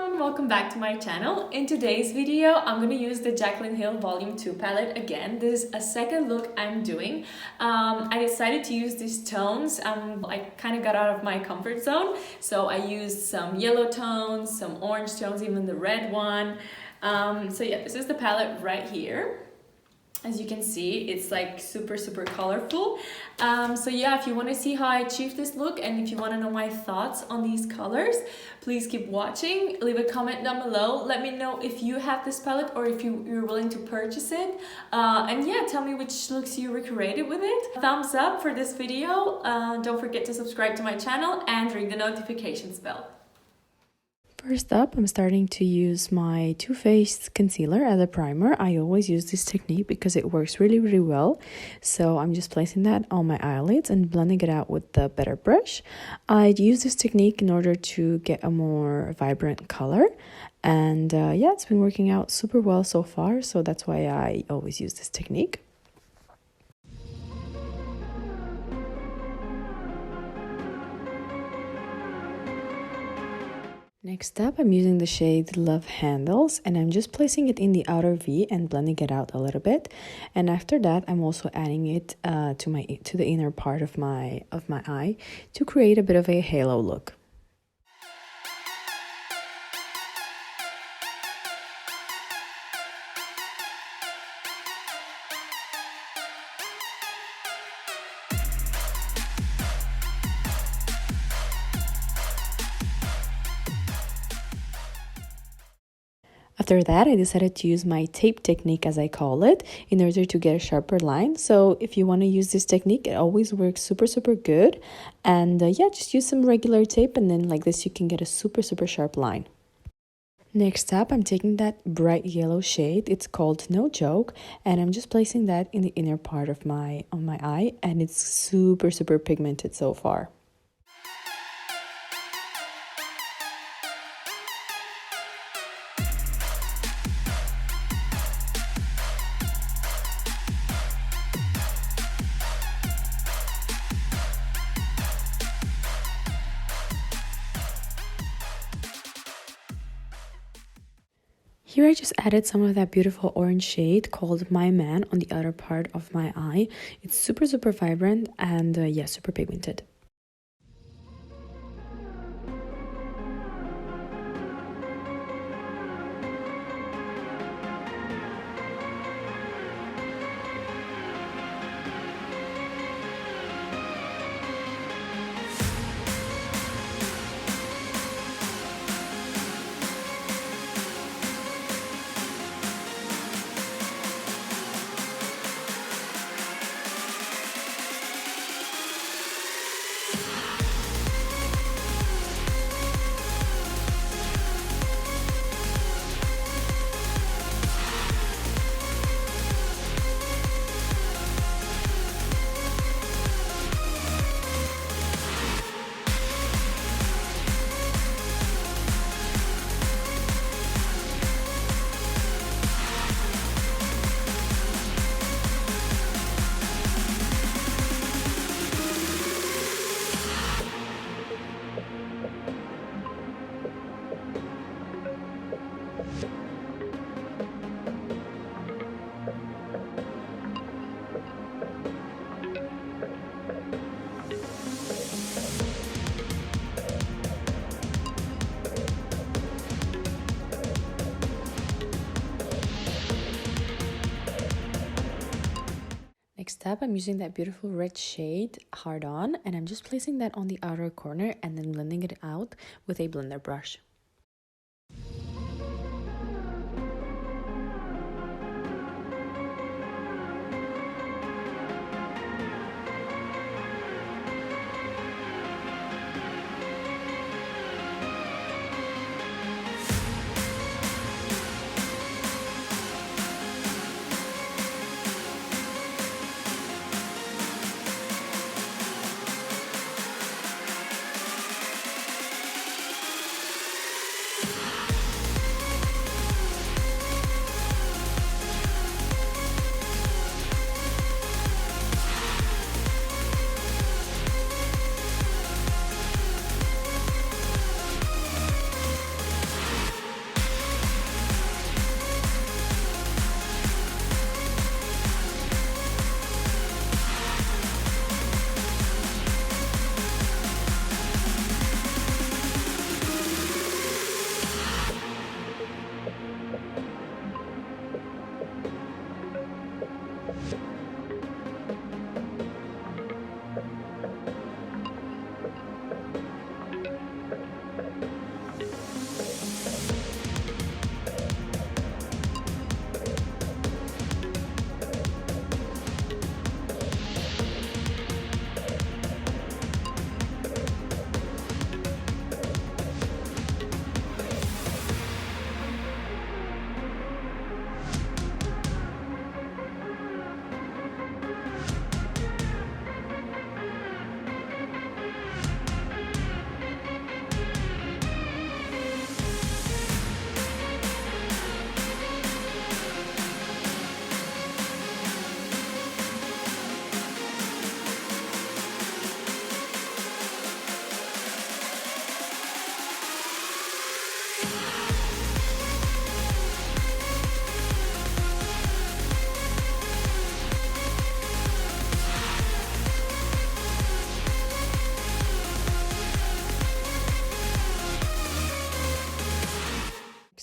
everyone, welcome back to my channel. In today's video, I'm going to use the Jaclyn Hill Volume 2 palette again. This is a second look I'm doing. I decided to use these tones. I kind of got out of my comfort zone, so I used some yellow tones, some orange tones, even the red one. So yeah, this is the palette right here. As you can see, it's like super colorful. So yeah, if you want to see how I achieved this look and if you want to know my thoughts on these colors, please keep watching. Leave a comment down below. Let me know if you have this palette or if you're willing to purchase it. And yeah, tell me which looks you recreated with it. Thumbs up for this video. Don't forget to subscribe to my channel and ring the notifications bell. First up, I'm starting to use my Too Faced concealer as a primer. I always use this technique because it works really well. So I'm just placing that on my eyelids and blending it out with the Better brush. I use this technique in order to get a more vibrant color. And yeah, it's been working out super well so far. So that's why I always use this technique. Next up, I'm using the shade Love Handles and I'm just placing it in the outer V and blending it out a little bit. And after that, I'm also adding it to the inner part of my eye to create a bit of a halo look. After that, I decided to use my tape technique, as I call it, in order to get a sharper line. So if you want to use this technique, it always works super good. And yeah, just use some regular tape and then like this you can get a super sharp line. Next up, I'm taking that bright yellow shade. It's called No Joke, and I'm just placing that in the inner part of my eye, and it's super pigmented so far. Here I just added some of that beautiful orange shade called My Man on the outer part of my eye. It's super vibrant and yeah, super pigmented. Next up, I'm using that beautiful red shade Hard On, and I'm just placing that on the outer corner and then blending it out with a blender brush.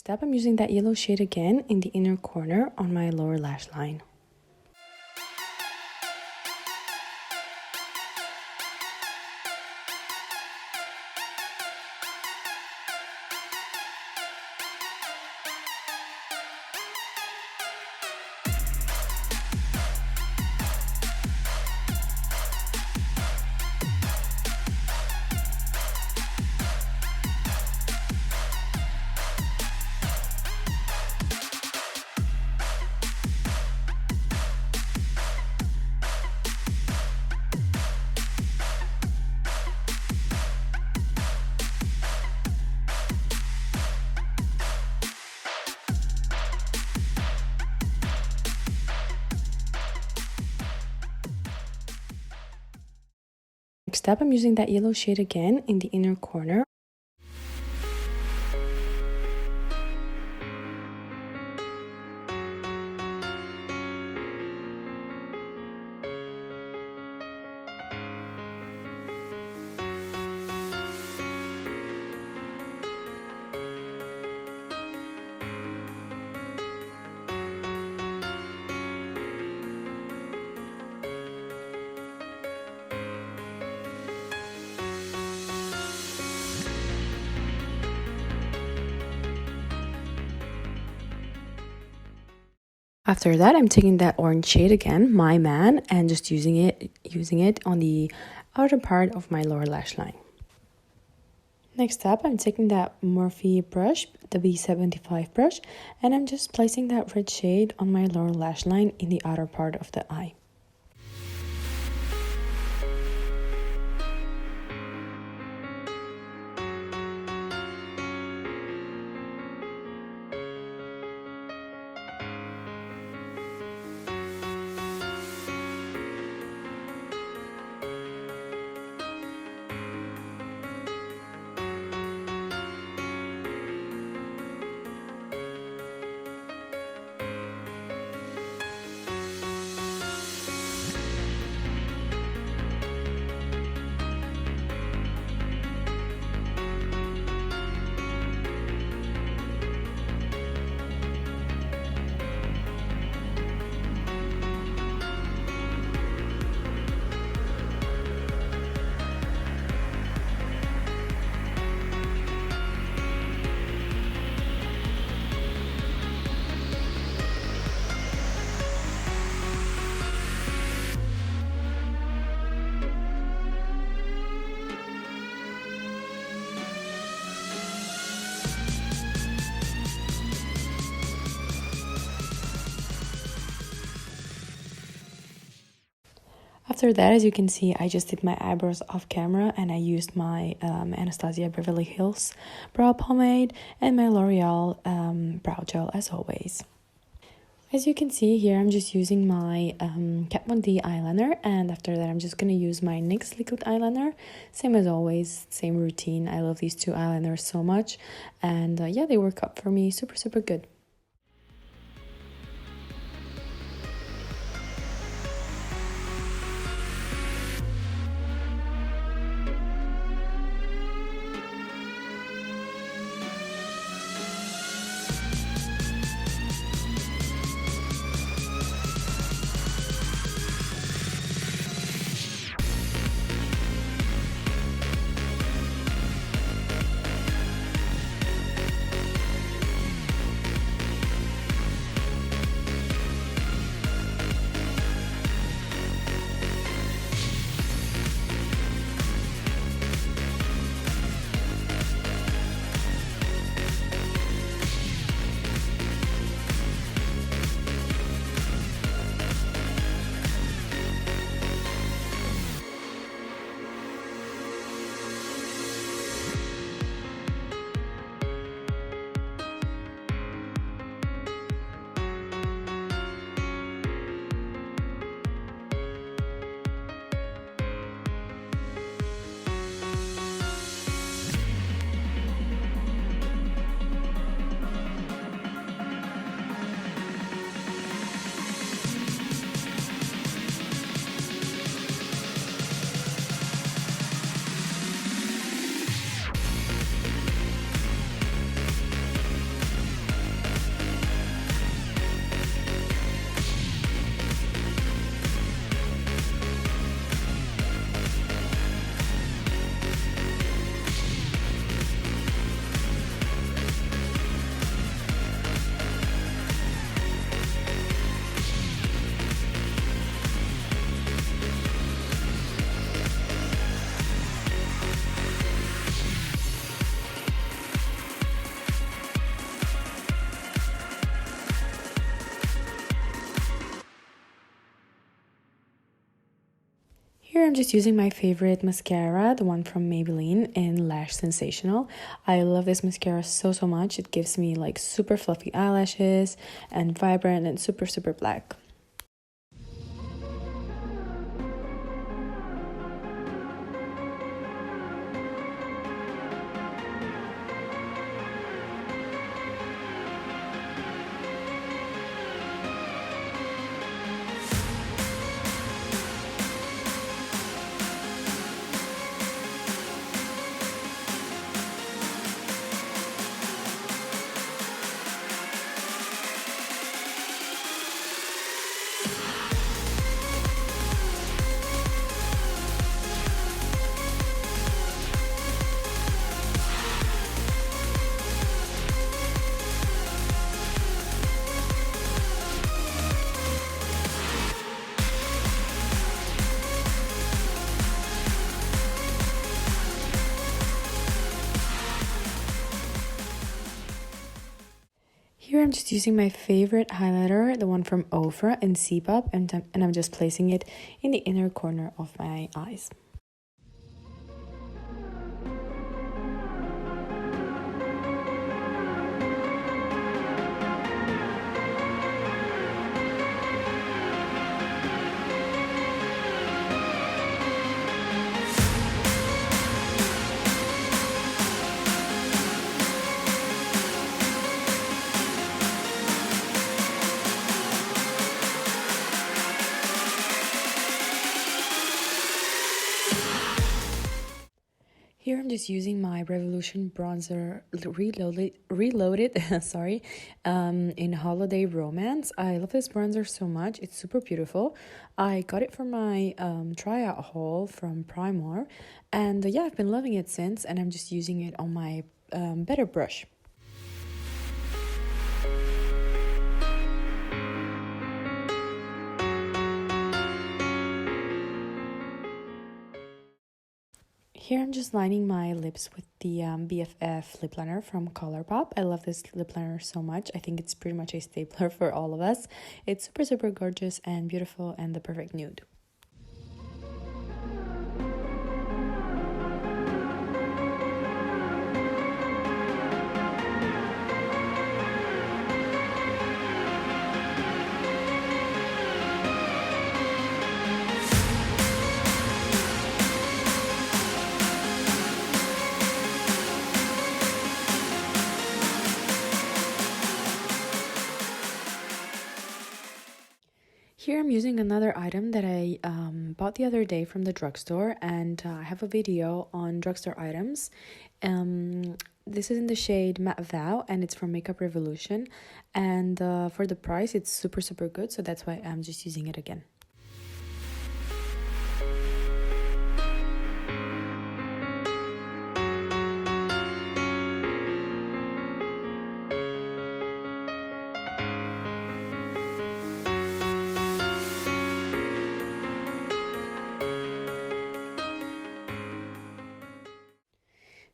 Next up, I'm using that yellow shade again in the inner corner on my lower lash line. Next up, I'm using that yellow shade again in the inner corner. After that, I'm taking that orange shade again, My Man, and just using it on the outer part of my lower lash line. Next up, I'm taking that Morphe brush, the B75 brush, and I'm just placing that red shade on my lower lash line in the outer part of the eye. After that, as you can see, I just did my eyebrows off camera and I used my Anastasia Beverly Hills brow pomade and my L'Oreal brow gel as always. As you can see here, I'm just using my Kat Von D eyeliner, and after that I'm just going to use my NYX liquid eyeliner. Same as always, same routine. I love these two eyeliners so much, and yeah, they work out for me super good. I'm just using my favorite mascara, the one from Maybelline in Lash Sensational. I love this mascara so much. It gives me like super fluffy eyelashes and vibrant and super black. Here I'm just using my favorite highlighter, the one from Ofra in C-Pop, and I'm just placing it in the inner corner of my eyes. Here I'm just using my Revolution bronzer reloaded sorry, in Holiday Romance. I love this bronzer so much. It's super beautiful. I got it from my tryout haul from Primark, and yeah, I've been loving it since, and I'm just using it on my Better brush. Here I'm just lining my lips with the BFF lip liner from Colourpop. I love this lip liner so much. I think it's pretty much a stapler for all of us. It's super gorgeous and beautiful and the perfect nude. Here I'm using another item that I bought the other day from the drugstore, and I have a video on drugstore items. This is in the shade Matte Vow, and it's from Makeup Revolution, and for the price it's super good, so that's why I'm just using it again.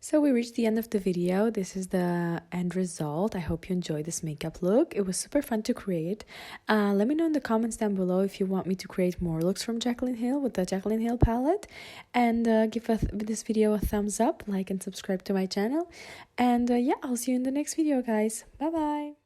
So we reached the end of the video. This is the end result. I hope you enjoyed this makeup look. It was super fun to create. Let me know in the comments down below if you want me to create more looks from Jaclyn Hill with the Jaclyn Hill palette. And give this video a thumbs up, like and subscribe to my channel. And yeah, I'll see you in the next video, guys. Bye bye.